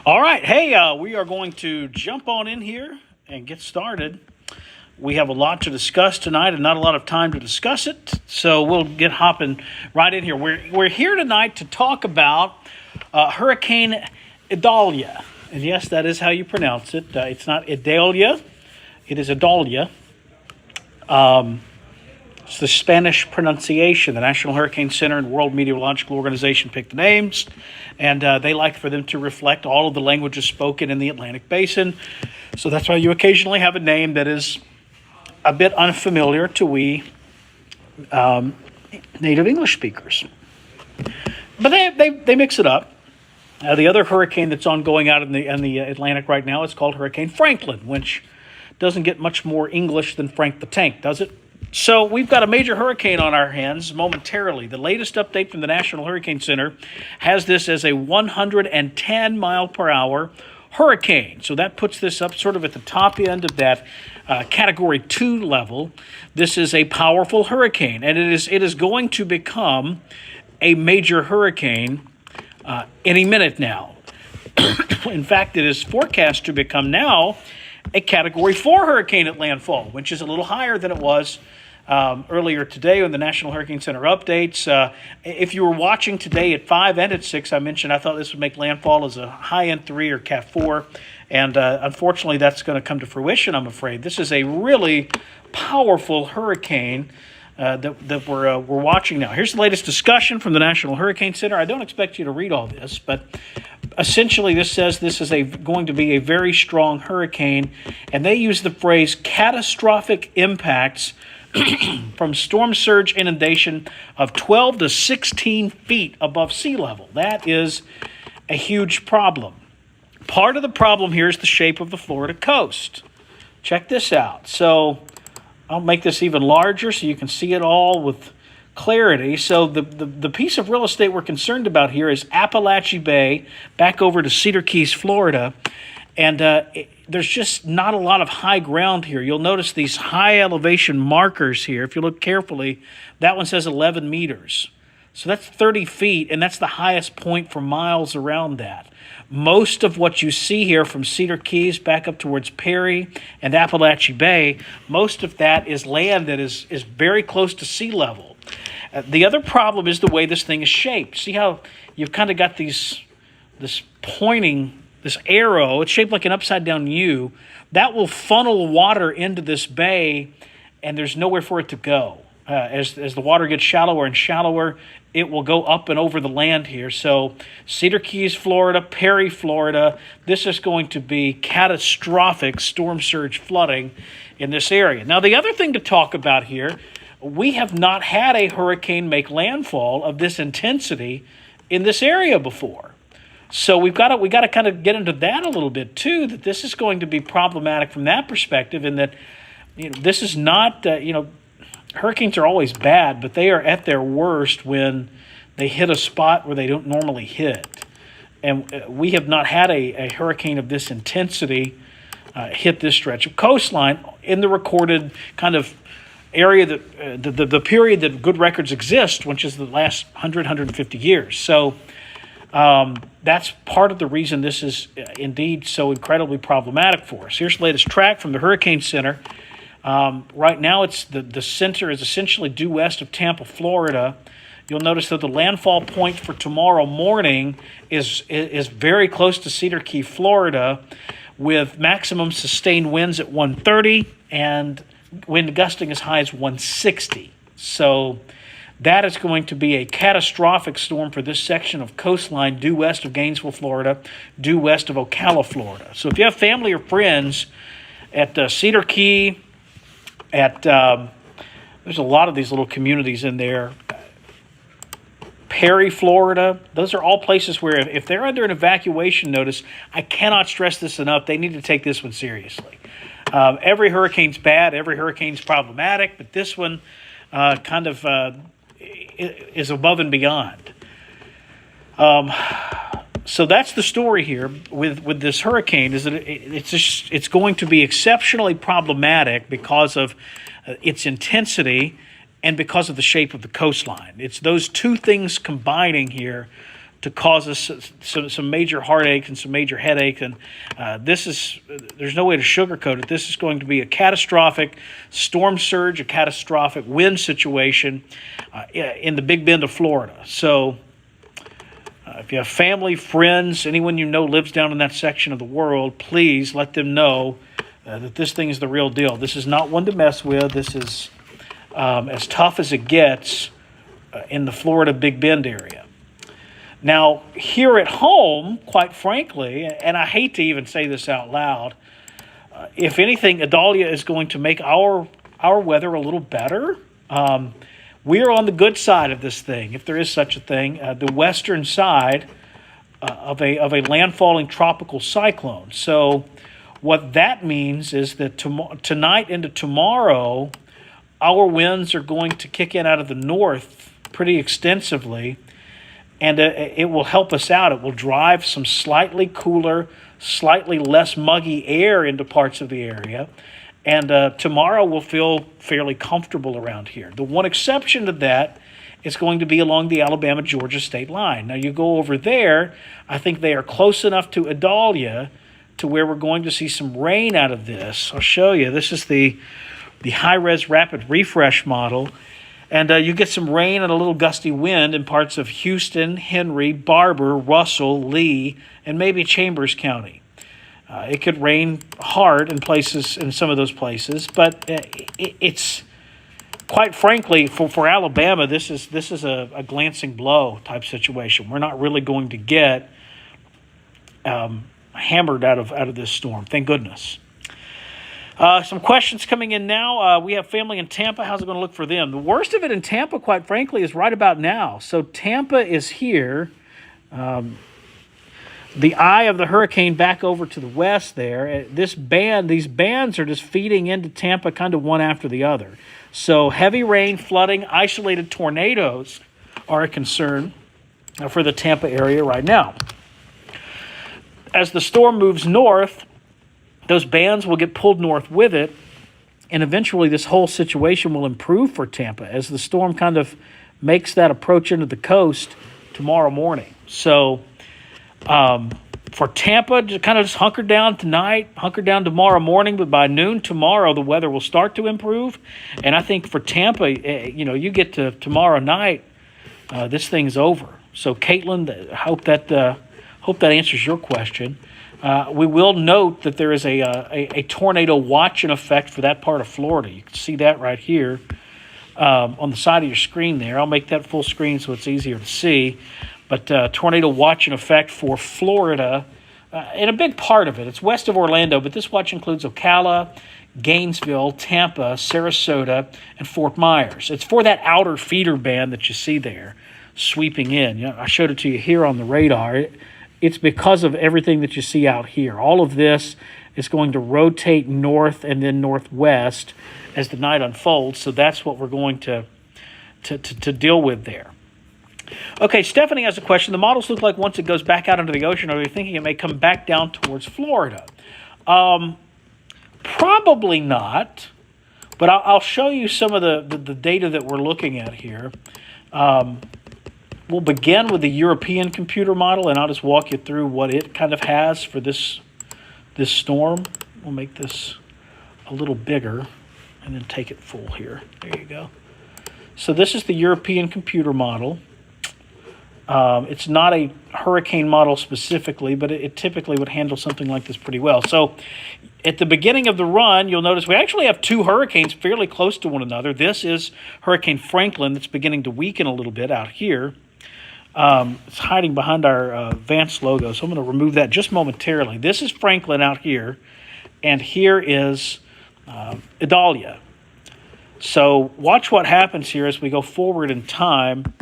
All right. Hey, we are going to jump on in here and get started. We have a lot to discuss tonight and not a lot of time to discuss it. So we'll get hopping right in here. We're here tonight to talk about Hurricane Idalia. And yes, that is how you pronounce it. It's not Idalia. It is Idalia. It's the Spanish pronunciation. The National Hurricane Center and World Meteorological Organization picked the names, and they like for them to reflect all of the languages spoken in the Atlantic Basin. So that's why you occasionally have a name that is a bit unfamiliar to we native English speakers. But they mix it up. The other hurricane that's ongoing out in the Atlantic right now is called Hurricane Franklin, which doesn't get much more English than Frank the Tank, does it? So we've got a major hurricane on our hands momentarily. The latest update from the National Hurricane Center has this as a 110 mile per hour hurricane. So that puts this up sort of at the top end of that Category 2 level. This is a powerful hurricane, and it is going to become a major hurricane any minute now. In fact, it is forecast to become now a Category 4 hurricane at landfall, which is a little higher than it was earlier today on the National Hurricane Center updates. If you were watching today at 5 and at 6, I mentioned I thought this would make landfall as a high-end 3 or Cat 4, and unfortunately that's going to come to fruition, I'm afraid. This is a really powerful hurricane that we're watching now. Here's the latest discussion from the National Hurricane Center. I don't expect you to read all this, but essentially this says this is going to be a very strong hurricane, and they use the phrase catastrophic impacts from storm surge inundation of 12 to 16 feet above sea level. That is a huge problem. Part of the problem here is the shape of the Florida coast. Check this out. So I'll make this even larger so you can see it all with clarity. So the piece of real estate we're concerned about here is Apalachee Bay, back over to Cedar Keys, Florida. And there's just not a lot of high ground here. You'll notice these high elevation markers here. If you look carefully, that one says 11 meters. So that's 30 feet, and that's the highest point for miles around that. Most of what you see here from Cedar Keys back up towards Perry and Apalachee Bay, most of that is land that is very close to sea level. The other problem is the way this thing is shaped. See how you've kind of got this arrow. It's shaped like an upside-down U. That will funnel water into this bay, and there's nowhere for it to go. As the water gets shallower and shallower, it will go up and over the land here. So Cedar Keys, Florida, Perry, Florida, this is going to be catastrophic storm surge flooding in this area. Now, the other thing to talk about here, we have not had a hurricane make landfall of this intensity in this area before. So we got to kind of get into that a little bit too, that this is going to be problematic from that perspective, and that this is not hurricanes are always bad, but they are at their worst when they hit a spot where they don't normally hit. And we have not had a hurricane of this intensity hit this stretch of coastline in the recorded kind of area that the period that good records exist, which is the last 150 years. So that's part of the reason this is indeed so incredibly problematic for us. Here's the latest track from the Hurricane Center. Right now, it's the center is essentially due west of Tampa, Florida. You'll notice that the landfall point for tomorrow morning is very close to Cedar Key, Florida, with maximum sustained winds at 130 and wind gusting as high as 160. So that is going to be a catastrophic storm for this section of coastline due west of Gainesville, Florida, due west of Ocala, Florida. So if you have family or friends at Cedar Key, there's a lot of these little communities in there. Perry, Florida, those are all places where if they're under an evacuation notice, I cannot stress this enough, they need to take this one seriously. Every hurricane's bad, every hurricane's problematic, but this one kind of is above and beyond. So that's the story here with this hurricane, is that it's going to be exceptionally problematic because of its intensity and because of the shape of the coastline. It's those two things combining here to cause us some major heartache and some major headache. And there's no way to sugarcoat it. This is going to be a catastrophic storm surge, a catastrophic wind situation in the Big Bend of Florida. So if you have family, friends, anyone you know lives down in that section of the world, please let them know that this thing is the real deal. This is not one to mess with. This is as tough as it gets in the Florida Big Bend area. Now, here at home, quite frankly, and I hate to even say this out loud, if anything, Idalia is going to make our weather a little better. We are on the good side of this thing, if there is such a thing, the western side of a landfalling tropical cyclone. So what that means is that tonight into tomorrow, our winds are going to kick in out of the north pretty extensively, and it will help us out. It will drive some slightly cooler, slightly less muggy air into parts of the area. And tomorrow we'll feel fairly comfortable around here. The one exception to that is going to be along the Alabama-Georgia state line. Now, you go over there, I think they are close enough to Idalia to where we're going to see some rain out of this. I'll show you. This is the high-res rapid refresh model. And you get some rain and a little gusty wind in parts of Houston, Henry, Barber, Russell, Lee, and maybe Chambers County. It could rain hard in some of those places, but it's quite frankly for Alabama, this is a glancing blow type situation. We're not really going to get hammered out of this storm. Thank goodness. Some questions coming in now. We have family in Tampa. How's it going to look for them? The worst of it in Tampa, quite frankly, is right about now. So Tampa is here. The eye of the hurricane back over to the west there. These bands are just feeding into Tampa kind of one after the other. So heavy rain, flooding, isolated tornadoes are a concern for the Tampa area right now. As the storm moves north, those bands will get pulled north with it, and eventually this whole situation will improve for Tampa as the storm kind of makes that approach into the coast tomorrow morning. So for Tampa, just kind of just hunker down tonight, hunker down tomorrow morning, but by noon tomorrow, the weather will start to improve. And I think for Tampa, you get to tomorrow night, this thing's over. So Caitlin, I hope that answers your question. We will note that there is a tornado watch in effect for that part of Florida. You can see that right here on the side of your screen there. I'll make that full screen so it's easier to see. But tornado watch in effect for Florida, and a big part of it. It's west of Orlando, but this watch includes Ocala, Gainesville, Tampa, Sarasota, and Fort Myers. It's for that outer feeder band that you see there sweeping in. I showed it to you here on the radar. It's because of everything that you see out here. All of this is going to rotate north and then northwest as the night unfolds. So that's what we're going to deal with there. Okay, Stephanie has a question. The models look like once it goes back out into the ocean, are they thinking it may come back down towards Florida? Probably not, but I'll show you some of the data that we're looking at here. We'll begin with the European computer model, and I'll just walk you through what it kind of has for this storm. We'll make this a little bigger and then take it full here. There you go. So this is the European computer model. It's not a hurricane model specifically, but it typically would handle something like this pretty well. So at the beginning of the run, you'll notice we actually have two hurricanes fairly close to one another. This is Hurricane Franklin that's beginning to weaken a little bit out here. It's hiding behind our Vance logo, so I'm going to remove that just momentarily. This is Franklin out here, and here is Idalia. So watch what happens here as we go forward in time.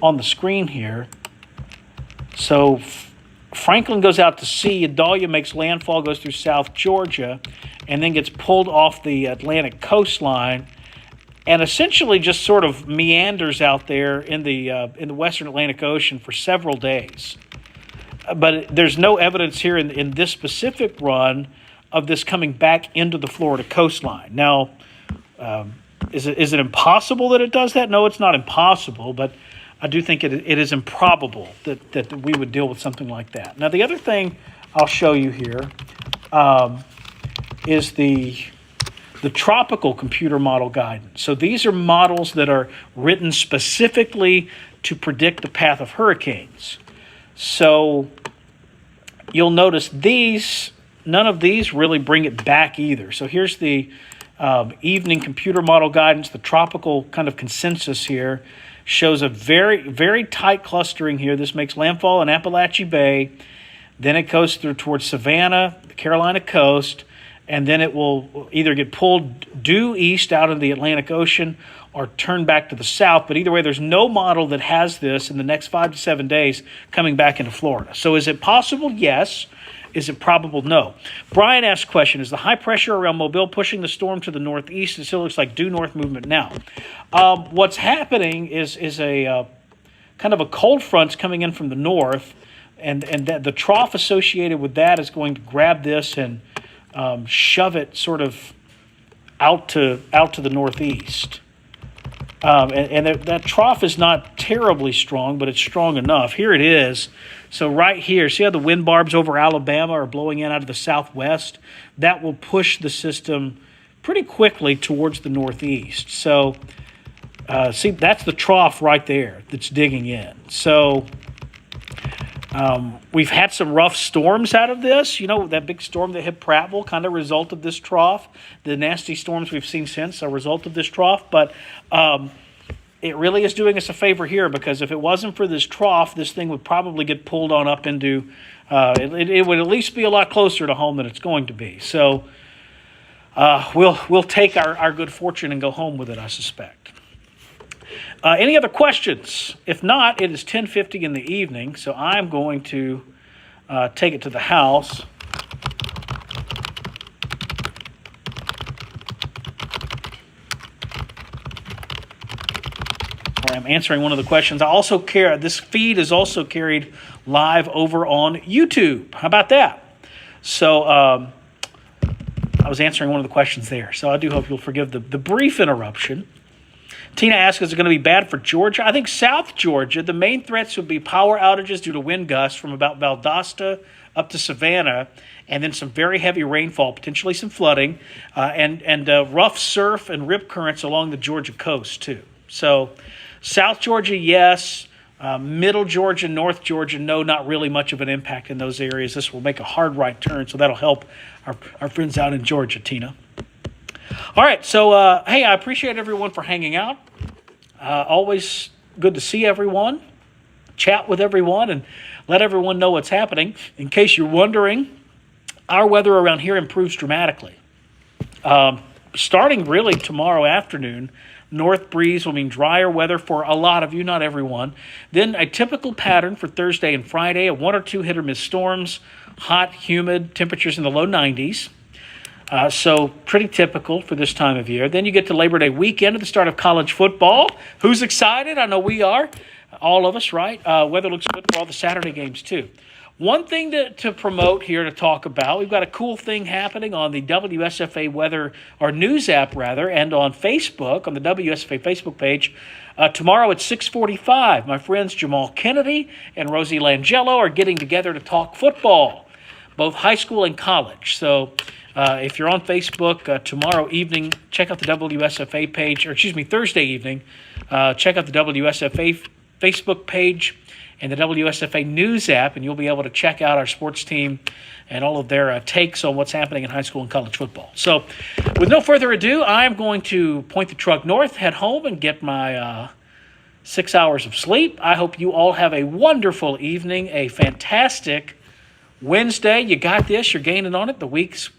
On the screen here. So Franklin goes out to sea. Idalia makes landfall, goes through South Georgia, and then gets pulled off the Atlantic coastline, and essentially just sort of meanders out there in the Western Atlantic Ocean for several days. But there's no evidence here in this specific run of this coming back into the Florida coastline. Now, Is it impossible that it does that? No, it's not impossible, but I do think it is improbable that we would deal with something like that. Now, the other thing I'll show you here is the tropical computer model guidance. So these are models that are written specifically to predict the path of hurricanes. So you'll notice none of these really bring it back either. So here's the evening computer model guidance. The tropical kind of consensus here shows a very, very tight clustering here. This makes landfall in Appalachia Bay. Then it goes through towards Savannah, the Carolina coast, and then it will either get pulled due east out of the Atlantic Ocean or turn back to the south. But either way, there's no model that has this in the next 5 to 7 days coming back into Florida. So is it possible? Yes. Is it probable? No. Brian asked a question, is the high pressure around Mobile pushing the storm to the northeast? It still looks like due north movement now. What's happening is a kind of a cold front's coming in from the north, and that the trough associated with that is going to grab this and shove it sort of out to the northeast. And that trough is not terribly strong, but it's strong enough. Here it is. So right here, see how the wind barbs over Alabama are blowing in out of the southwest? That will push the system pretty quickly towards the northeast. So see, that's the trough right there that's digging in. So we've had some rough storms out of this. You know, that big storm that hit Prattville kind of result of this trough. The nasty storms we've seen since are a result of this trough. But it really is doing us a favor here, because if it wasn't for this trough, this thing would probably get pulled on up into, it would at least be a lot closer to home than it's going to be. So we'll take our good fortune and go home with it, I suspect. Any other questions? If not, it is 10:50 in the evening, so I'm going to take it to the house. Where I'm answering one of the questions. This feed is also carried live over on YouTube. How about that? So I was answering one of the questions there, so I do hope you'll forgive the brief interruption. Tina asks, is it going to be bad for Georgia? I think South Georgia, the main threats would be power outages due to wind gusts from about Valdosta up to Savannah, and then some very heavy rainfall, potentially some flooding, and rough surf and rip currents along the Georgia coast too. So South Georgia, yes. Middle Georgia, North Georgia, no, not really much of an impact in those areas. This will make a hard right turn, so that'll help our friends out in Georgia, Tina. All right, so, hey, I appreciate everyone for hanging out. Always good to see everyone, chat with everyone, and let everyone know what's happening. In case you're wondering, our weather around here improves dramatically. Starting really tomorrow afternoon, north breeze will mean drier weather for a lot of you, not everyone. Then a typical pattern for Thursday and Friday, a 1 or 2 hit-or-miss storms, hot, humid, temperatures in the low 90s. So pretty typical for this time of year. Then you get to Labor Day weekend at the start of college football. Who's excited? I know we are. All of us, right? Weather looks good for all the Saturday games, too. One thing to promote here, to talk about, we've got a cool thing happening on the WSFA weather, or news app rather, and on Facebook, on the WSFA Facebook page. Tomorrow at 6:45, my friends Jamal Kennedy and Rosie Langelo are getting together to talk football, both high school and college. So if you're on Facebook tomorrow evening, check out the WSFA page, or Thursday evening, check out the WSFA Facebook page and the WSFA News app, and you'll be able to check out our sports team and all of their takes on what's happening in high school and college football. So with no further ado, I'm going to point the truck north, head home, and get my 6 hours of sleep. I hope you all have a wonderful evening, a fantastic Wednesday. You got this. You're gaining on it. The week's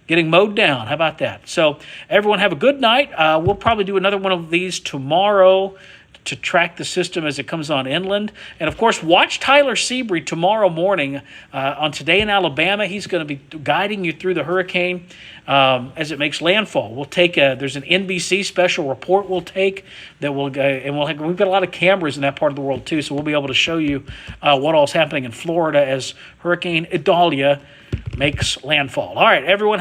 getting mowed down. How about that? So everyone have a good night. We'll probably do another one of these tomorrow to track the system as it comes on inland. And, of course, watch Tyler Seabury tomorrow morning on Today in Alabama. He's going to be guiding you through the hurricane as it makes landfall. We'll take there's an NBC special report we'll take that we've got a lot of cameras in that part of the world, too, so we'll be able to show you what all's happening in Florida as Hurricane Idalia makes landfall. All right, everyone have